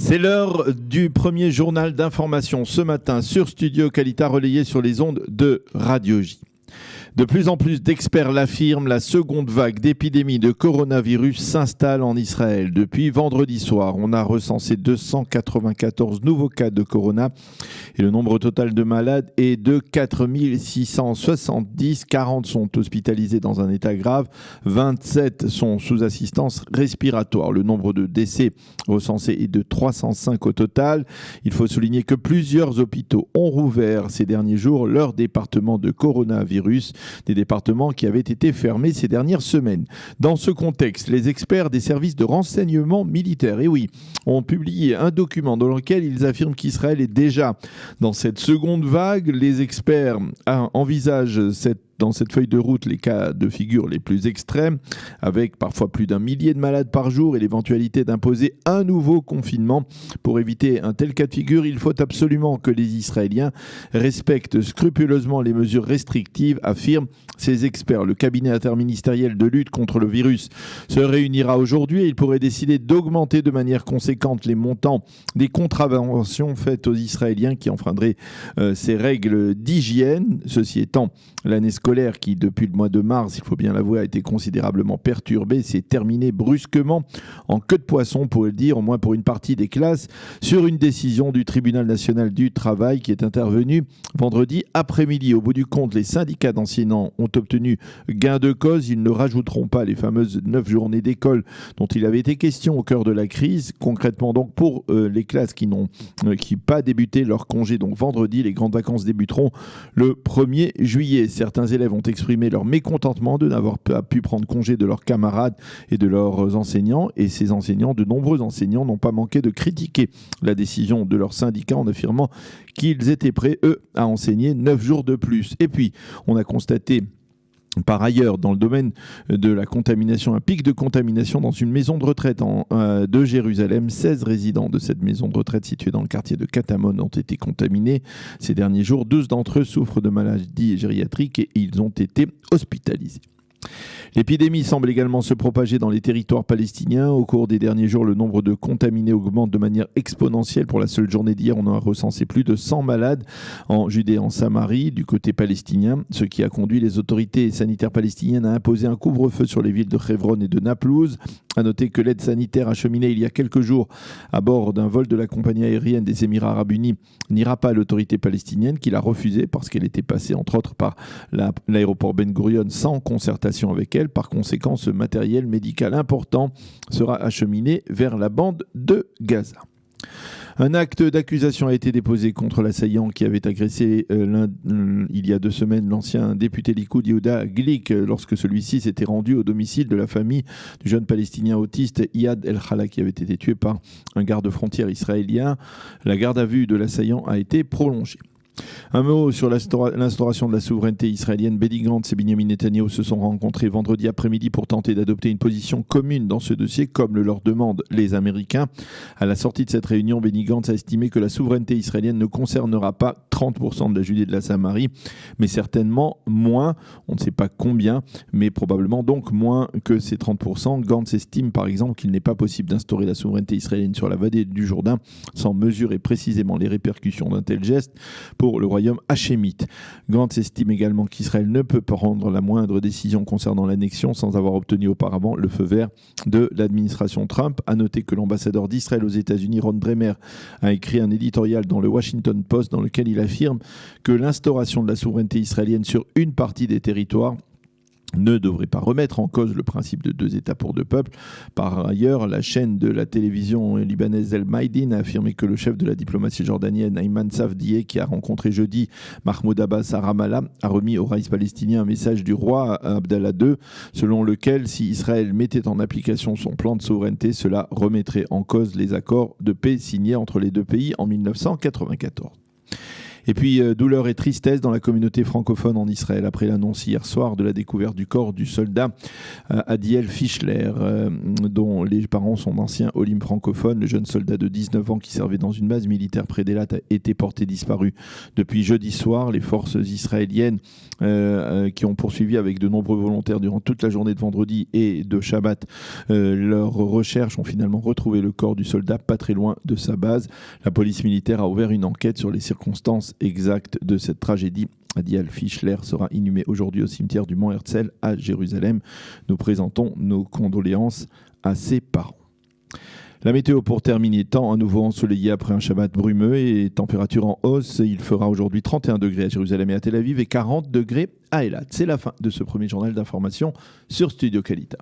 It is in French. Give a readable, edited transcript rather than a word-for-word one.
C'est l'heure du premier journal d'information ce matin sur Studio Qualita, relayé sur les ondes de Radio J. De plus en plus d'experts l'affirment, la seconde vague d'épidémie de coronavirus s'installe en Israël. Depuis vendredi soir, on a recensé 294 nouveaux cas de corona et le nombre total de malades est de 4670. 40 sont hospitalisés dans un état grave, 27 sont sous assistance respiratoire. Le nombre de décès recensés est de 305 au total. Il faut souligner que plusieurs hôpitaux ont rouvert ces derniers jours leur département de coronavirus, des départements qui avaient été fermés ces dernières semaines. Dans ce contexte, les experts des services de renseignement militaire, ont publié un document dans lequel ils affirment qu'Israël est déjà dans cette seconde vague. Les experts envisagent dans cette feuille de route les cas de figure les plus extrêmes, avec parfois plus d'1 millier de malades par jour et l'éventualité d'imposer un nouveau confinement. Pour éviter un tel cas de figure, il faut absolument que les Israéliens respectent scrupuleusement les mesures restrictives, affirment ces experts. Le cabinet interministériel de lutte contre le virus se réunira aujourd'hui et il pourrait décider d'augmenter de manière conséquente les montants des contraventions faites aux Israéliens qui enfreindraient ces règles d'hygiène. Ceci étant, l'année scolaire qui, depuis le mois de mars, il faut bien l'avouer, a été considérablement perturbée, s'est terminée brusquement en queue de poisson, pour le dire, au moins pour une partie des classes, sur une décision du Tribunal national du travail qui est intervenue vendredi après-midi. Au bout du compte, les syndicats d'enseignants ont obtenu gain de cause. Ils ne rajouteront pas les fameuses 9 journées d'école dont il avait été question au cœur de la crise. Concrètement, donc, pour les classes qui n'ont pas débuté leur congé, donc vendredi, les grandes vacances débuteront le 1er juillet. Certains élèves ont exprimé leur mécontentement de n'avoir pas pu prendre congé de leurs camarades et de leurs enseignants. Et ces enseignants, de nombreux enseignants, n'ont pas manqué de critiquer la décision de leur syndicat en affirmant qu'ils étaient prêts, eux, à enseigner 9 jours de plus. Et puis, on a constaté par ailleurs, dans le domaine de la contamination, un pic de contamination dans une maison de retraite de Jérusalem. 16 résidents de cette maison de retraite située dans le quartier de Katamon ont été contaminés ces derniers jours. 12 d'entre eux souffrent de maladies gériatriques et ils ont été hospitalisés. L'épidémie semble également se propager dans les territoires palestiniens. Au cours des derniers jours, le nombre de contaminés augmente de manière exponentielle. Pour la seule journée d'hier, on a recensé plus de 100 malades en Judée et en Samarie du côté palestinien, ce qui a conduit les autorités sanitaires palestiniennes à imposer un couvre-feu sur les villes de Hebron et de Naplouse. À noter que l'aide sanitaire acheminée il y a quelques jours à bord d'un vol de la compagnie aérienne des Émirats arabes unis n'ira pas à l'autorité palestinienne qui l'a refusée parce qu'elle était passée entre autres par l'aéroport Ben Gurion sans concertation avec elle. Par conséquent, ce matériel médical important sera acheminé vers la bande de Gaza. Un acte d'accusation a été déposé contre l'assaillant qui avait agressé il y a 2 semaines l'ancien député Likoud Yehuda Glick lorsque celui-ci s'était rendu au domicile de la famille du jeune palestinien autiste Iyad El-Khala qui avait été tué par un garde-frontière israélien. La garde à vue de l'assaillant a été prolongée. Un mot sur l'instauration de la souveraineté israélienne. Benny Gantz et Benjamin Netanyahu se sont rencontrés vendredi après-midi pour tenter d'adopter une position commune dans ce dossier, comme le leur demandent les Américains. À la sortie de cette réunion, Benny Gantz a estimé que la souveraineté israélienne ne concernera pas 30% de la Judée et de la Samarie, mais certainement moins, on ne sait pas combien, mais probablement donc moins que ces 30%. Gantz estime par exemple qu'il n'est pas possible d'instaurer la souveraineté israélienne sur la vallée du Jourdain sans mesurer précisément les répercussions d'un tel geste pour le royaume hachémite. Gantz estime également qu'Israël ne peut prendre la moindre décision concernant l'annexion sans avoir obtenu auparavant le feu vert de l'administration Trump. À noter que l'ambassadeur d'Israël aux États-Unis, Ron Bremer, a écrit un éditorial dans le Washington Post dans lequel il affirme que l'instauration de la souveraineté israélienne sur une partie des territoires ne devrait pas remettre en cause le principe de 2 États pour 2 peuples. Par ailleurs, la chaîne de la télévision libanaise El Maïdine a affirmé que le chef de la diplomatie jordanienne, Ayman Safdieh, qui a rencontré jeudi Mahmoud Abbas à Ramallah, a remis au raïs palestinien un message du roi Abdallah II, selon lequel si Israël mettait en application son plan de souveraineté, cela remettrait en cause les accords de paix signés entre les 2 pays en 1994. Et puis, douleur et tristesse dans la communauté francophone en Israël après l'annonce hier soir de la découverte du corps du soldat Adiel Fischler, dont les parents sont d'anciens Olim francophones. Le jeune soldat de 19 ans qui servait dans une base militaire près d'Elat a été porté disparu depuis jeudi soir. Les forces israéliennes qui ont poursuivi avec de nombreux volontaires durant toute la journée de vendredi et de Shabbat leurs recherches ont finalement retrouvé le corps du soldat pas très loin de sa base. La police militaire a ouvert une enquête sur les circonstances exactes de cette tragédie. Adiel Fischler sera inhumé aujourd'hui au cimetière du Mont Herzl à Jérusalem. Nous présentons nos condoléances à ses parents. La météo pour terminer, temps à nouveau ensoleillé après un Shabbat brumeux et température en hausse. Il fera aujourd'hui 31 degrés à Jérusalem et à Tel Aviv et 40 degrés à Eilat. C'est la fin de ce premier journal d'information sur Studio Kalita.